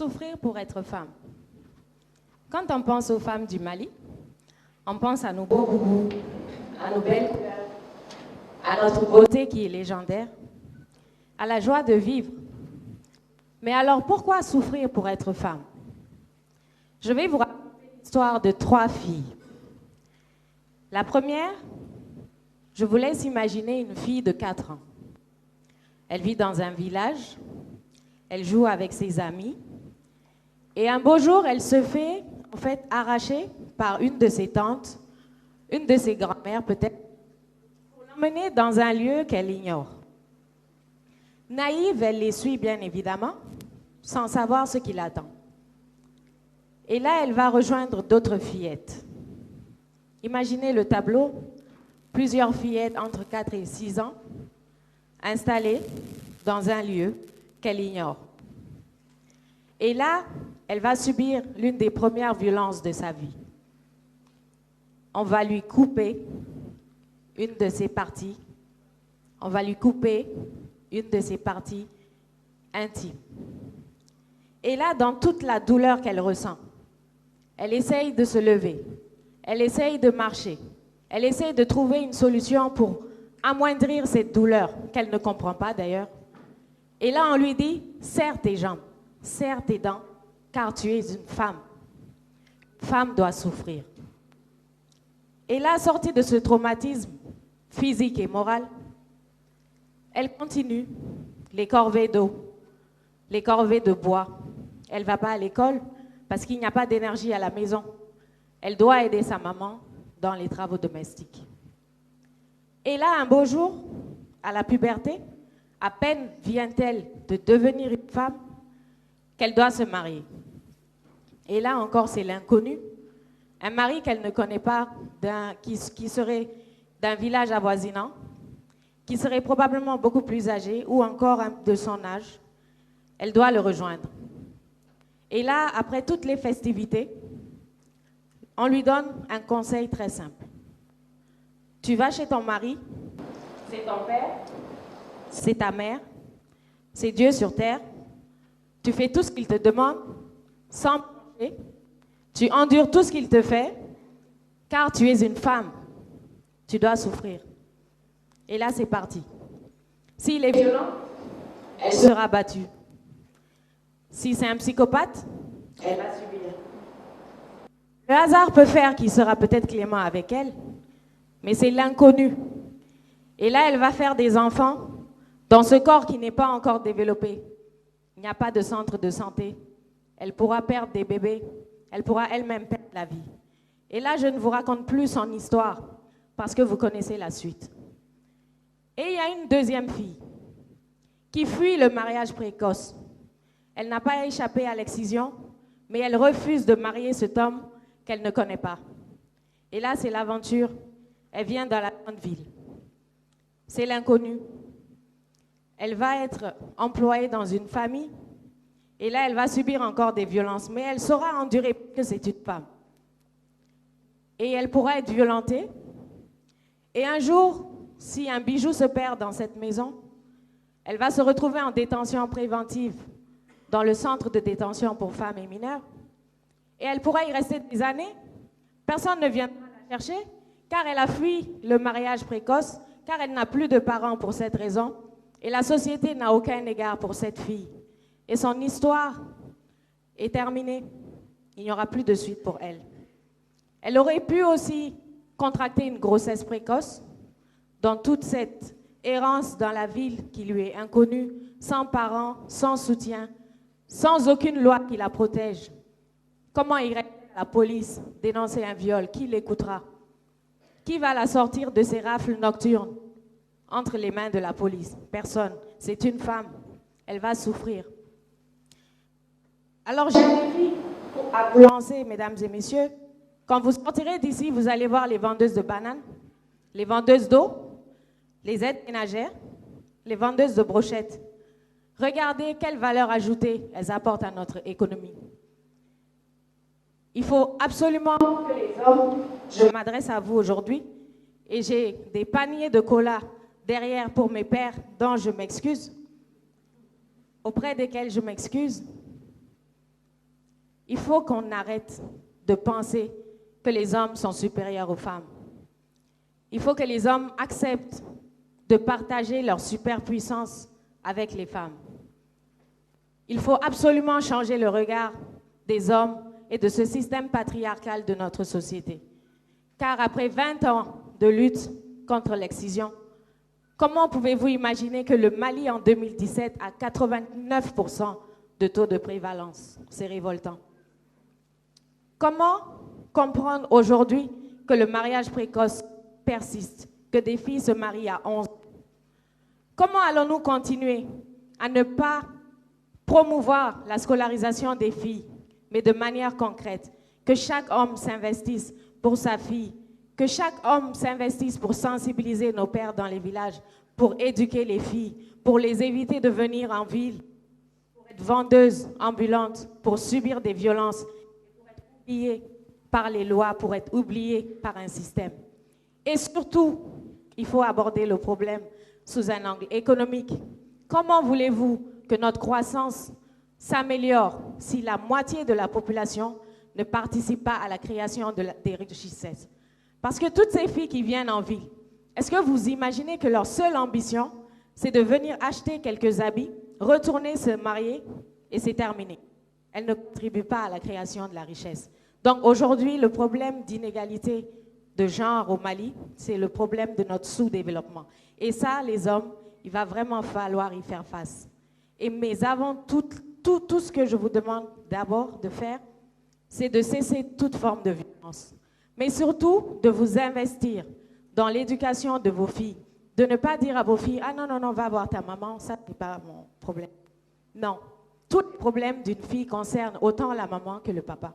Souffrir pour être femme. Quand on pense aux femmes du Mali, on pense à nos beaux boubous, à nos belles couleurs, à notre beauté qui est légendaire, à la joie de vivre. Mais alors pourquoi souffrir pour être femme? Je vais vous raconter l'histoire de 3 filles. La première, je vous laisse imaginer une fille de 4 ans. Elle vit dans un village, elle joue avec ses amis, et un beau jour, elle se fait en fait arracher par une de ses tantes, une de ses grand-mères peut-être, pour l'emmener dans un lieu qu'elle ignore. Naïve, elle les suit bien évidemment, sans savoir ce qui l'attend. Et là, elle va rejoindre d'autres fillettes. Imaginez le tableau, plusieurs fillettes entre 4 et 6 ans, installées dans un lieu qu'elle ignore. Et là, elle va subir l'une des premières violences de sa vie. On va lui couper une de ses parties. On va lui couper une de ses parties intimes. Et là, dans toute la douleur qu'elle ressent, elle essaye de se lever. Elle essaye de marcher. Elle essaye de trouver une solution pour amoindrir cette douleur, qu'elle ne comprend pas d'ailleurs. Et là, on lui dit, serre tes jambes, serre tes dents, car tu es une femme. Une femme doit souffrir. Et là, sortie de ce traumatisme physique et moral, elle continue les corvées d'eau, les corvées de bois. Elle ne va pas à l'école parce qu'il n'y a pas d'énergie à la maison. Elle doit aider sa maman dans les travaux domestiques. Et là, un beau jour, à la puberté, à peine vient-elle de devenir une femme qu'elle doit se marier. Et là encore, c'est l'inconnu. Un mari qu'elle ne connaît pas, qui serait d'un village avoisinant, qui serait probablement beaucoup plus âgé ou encore de son âge. Elle doit le rejoindre. Et là, après toutes les festivités, on lui donne un conseil très simple. Tu vas chez ton mari, c'est ton père, c'est ta mère, c'est Dieu sur terre. Tu fais tout ce qu'il te demande sans pencher. Tu endures tout ce qu'il te fait, car tu es une femme. Tu dois souffrir. Et là, c'est parti. S'il est violent, elle sera battue. Si c'est un psychopathe, elle va subir. Le hasard peut faire qu'il sera peut-être clément avec elle, mais c'est l'inconnu. Et là, elle va faire des enfants dans ce corps qui n'est pas encore développé. Il n'y a pas de centre de santé. Elle pourra perdre des bébés. Elle pourra elle-même perdre la vie. Et là, je ne vous raconte plus son histoire, parce que vous connaissez la suite. Et il y a une deuxième fille qui fuit le mariage précoce. Elle n'a pas échappé à l'excision, mais elle refuse de marier cet homme qu'elle ne connaît pas. Et là, c'est l'aventure. Elle vient dans la grande ville. C'est l'inconnu. Elle va être employée dans une famille. Et là, elle va subir encore des violences. Mais elle saura endurer parce que c'est une femme. Et elle pourra être violentée. Et un jour, si un bijou se perd dans cette maison, elle va se retrouver en détention préventive dans le centre de détention pour femmes et mineurs. Et elle pourra y rester des années. Personne ne viendra la chercher, car elle a fui le mariage précoce, car elle n'a plus de parents pour cette raison. Et la société n'a aucun égard pour cette fille. Et son histoire est terminée. Il n'y aura plus de suite pour elle. Elle aurait pu aussi contracter une grossesse précoce dans toute cette errance dans la ville qui lui est inconnue, sans parents, sans soutien, sans aucune loi qui la protège. Comment irait la police dénoncer un viol? Qui l'écoutera? Qui va la sortir de ces rafles nocturnes entre les mains de la police? Personne. C'est une femme. Elle va souffrir. Alors, j'ai envie à vous lancer, mesdames et messieurs. Quand vous sortirez d'ici, vous allez voir les vendeuses de bananes, les vendeuses d'eau, les aides ménagères, les vendeuses de brochettes. Regardez quelle valeur ajoutée elles apportent à notre économie. Il faut absolument que les hommes, je m'adresse à vous aujourd'hui, et j'ai des paniers de cola derrière pour mes pères dont je m'excuse, auprès desquels je m'excuse. Il faut qu'on arrête de penser que les hommes sont supérieurs aux femmes. Il faut que les hommes acceptent de partager leur superpuissance avec les femmes. Il faut absolument changer le regard des hommes et de ce système patriarcal de notre société. Car après 20 ans de lutte contre l'excision, comment pouvez-vous imaginer que le Mali en 2017 a 89% de taux de prévalence? C'est révoltant. Comment comprendre aujourd'hui que le mariage précoce persiste, que des filles se marient à 11 ans? Comment allons-nous continuer à ne pas promouvoir la scolarisation des filles, mais de manière concrète, que chaque homme s'investisse pour sa fille, que chaque homme s'investisse pour sensibiliser nos pères dans les villages, pour éduquer les filles, pour les éviter de venir en ville, pour être vendeuses ambulantes, pour subir des violences, pour être oubliées par les lois, pour être oubliées par un système. Et surtout, il faut aborder le problème sous un angle économique. Comment voulez-vous que notre croissance s'améliore si la moitié de la population ne participe pas à la création des richesses? Parce que toutes ces filles qui viennent en ville, est-ce que vous imaginez que leur seule ambition, c'est de venir acheter quelques habits, retourner se marier et c'est terminé? Elles ne contribuent pas à la création de la richesse. Donc aujourd'hui, le problème d'inégalité de genre au Mali, c'est le problème de notre sous-développement. Et ça, les hommes, il va vraiment falloir y faire face. Mais avant tout ce que je vous demande d'abord de faire, c'est de cesser toute forme de violence. Mais surtout, de vous investir dans l'éducation de vos filles. De ne pas dire à vos filles, ah non, non, non, va voir ta maman, ça n'est pas mon problème. Non, tout le problème d'une fille concerne autant la maman que le papa.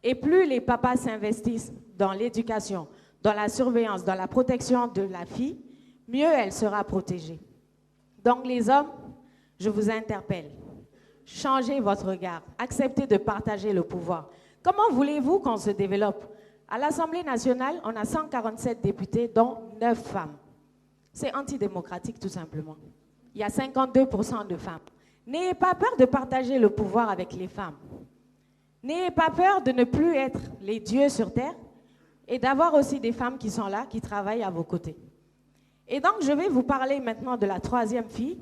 Et plus les papas s'investissent dans l'éducation, dans la surveillance, dans la protection de la fille, mieux elle sera protégée. Donc les hommes, je vous interpelle. Changez votre regard. Acceptez de partager le pouvoir. Comment voulez-vous qu'on se développe? À l'Assemblée nationale, on a 147 députés, dont 9 femmes. C'est antidémocratique, tout simplement. Il y a 52% de femmes. N'ayez pas peur de partager le pouvoir avec les femmes. N'ayez pas peur de ne plus être les dieux sur terre et d'avoir aussi des femmes qui sont là, qui travaillent à vos côtés. Et donc, je vais vous parler maintenant de la troisième fille.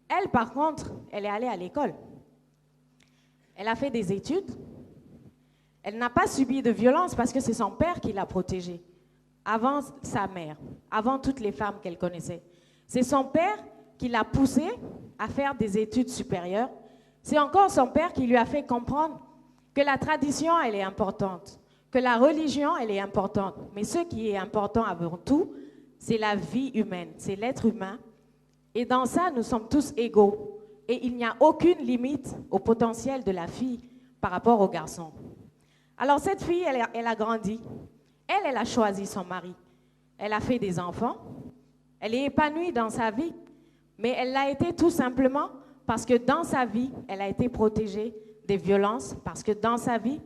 Elle, par contre, elle est allée à l'école. Elle a fait des études. Elle n'a pas subi de violence parce que c'est son père qui l'a protégée, avant sa mère, avant toutes les femmes qu'elle connaissait. C'est son père qui l'a poussée à faire des études supérieures. C'est encore son père qui lui a fait comprendre que la tradition, elle est importante, que la religion, elle est importante. Mais ce qui est important avant tout, c'est la vie humaine, c'est l'être humain. Et dans ça, nous sommes tous égaux. Et il n'y a aucune limite au potentiel de la fille par rapport au garçon. Alors cette fille, elle a grandi. Elle a choisi son mari. Elle a fait des enfants. Elle est épanouie dans sa vie. Mais elle l'a été tout simplement parce que dans sa vie, elle a été protégée des violences, parce que dans sa vie,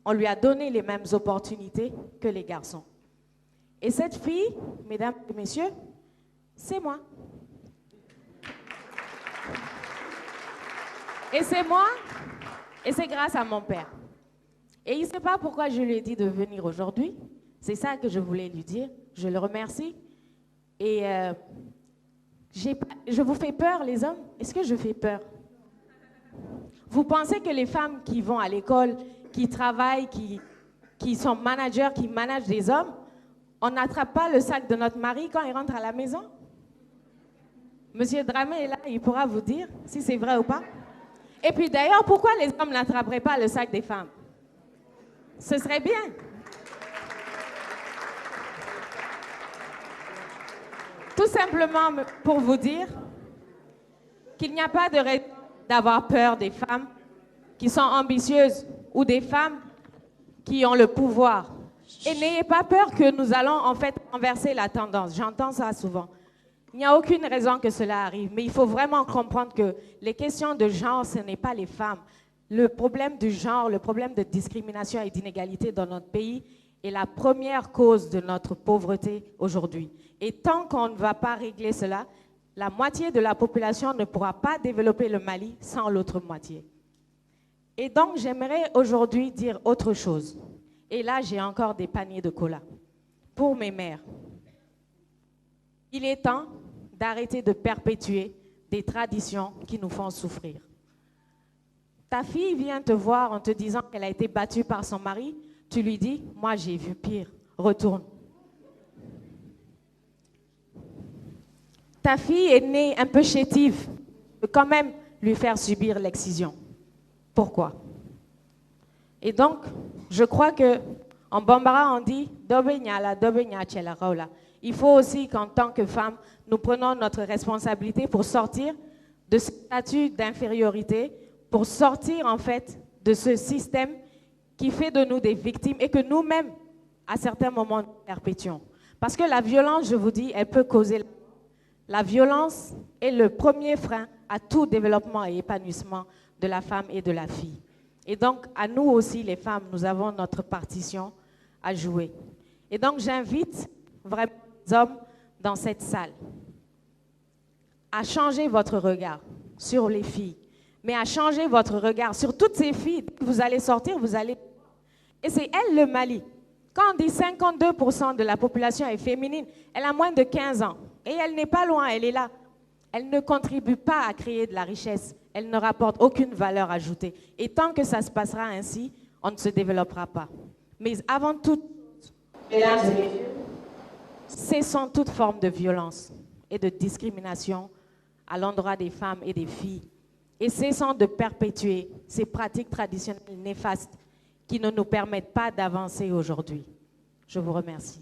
on lui a donné les mêmes opportunités que les garçons. Et cette fille, mesdames et messieurs, c'est moi. Et c'est moi, et c'est grâce à mon père. Et il ne sait pas pourquoi je lui ai dit de venir aujourd'hui. C'est ça que je voulais lui dire. Je le remercie. Et je vous fais peur, les hommes? Est-ce que je fais peur? Vous pensez que les femmes qui vont à l'école, qui travaillent, qui sont managers, qui managent des hommes, on n'attrape pas le sac de notre mari quand il rentre à la maison? Monsieur Dramé est là, il pourra vous dire si c'est vrai ou pas. Et puis d'ailleurs, pourquoi les hommes n'attraperaient pas le sac des femmes? Ce serait bien. Tout simplement pour vous dire qu'il n'y a pas de raison d'avoir peur des femmes qui sont ambitieuses ou des femmes qui ont le pouvoir. Et n'ayez pas peur que nous allons en fait renverser la tendance. J'entends ça souvent. Il n'y a aucune raison que cela arrive, mais il faut vraiment comprendre que les questions de genre, ce n'est pas les femmes. Le problème du genre, le problème de discrimination et d'inégalité dans notre pays est la première cause de notre pauvreté aujourd'hui. Et tant qu'on ne va pas régler cela, la moitié de la population ne pourra pas développer le Mali sans l'autre moitié. Et donc, j'aimerais aujourd'hui dire autre chose. Et là, j'ai encore des paniers de cola pour mes mères. Il est temps d'arrêter de perpétuer des traditions qui nous font souffrir. Ta fille vient te voir en te disant qu'elle a été battue par son mari. Tu lui dis, moi j'ai vu pire, retourne. Ta fille est née un peu chétive, tu peux quand même lui faire subir l'excision. Pourquoi? Et donc, je crois qu'en Bambara, on dit il faut aussi qu'en tant que femme, nous prenions notre responsabilité pour sortir de ce statut d'infériorité, pour sortir en fait de ce système qui fait de nous des victimes et que nous-mêmes, à certains moments, nous perpétuons. Parce que la violence, je vous dis, elle peut causer... La violence est le premier frein à tout développement et épanouissement de la femme et de la fille. Et donc, à nous aussi, les femmes, nous avons notre partition à jouer. Et donc, j'invite vraiment les hommes dans cette salle à changer votre regard sur les filles, mais à changer votre regard sur toutes ces filles. Vous allez sortir, vous allez... Et c'est elle le Mali. Quand on dit 52% de la population est féminine, elle a moins de 15 ans. Et elle n'est pas loin, elle est là. Elle ne contribue pas à créer de la richesse. Elle ne rapporte aucune valeur ajoutée. Et tant que ça se passera ainsi, on ne se développera pas. Mais avant tout, mesdames et messieurs, cessons toute forme de violence et de discrimination à l'endroit des femmes et des filles. Et cessons de perpétuer ces pratiques traditionnelles néfastes qui ne nous permettent pas d'avancer aujourd'hui. Je vous remercie.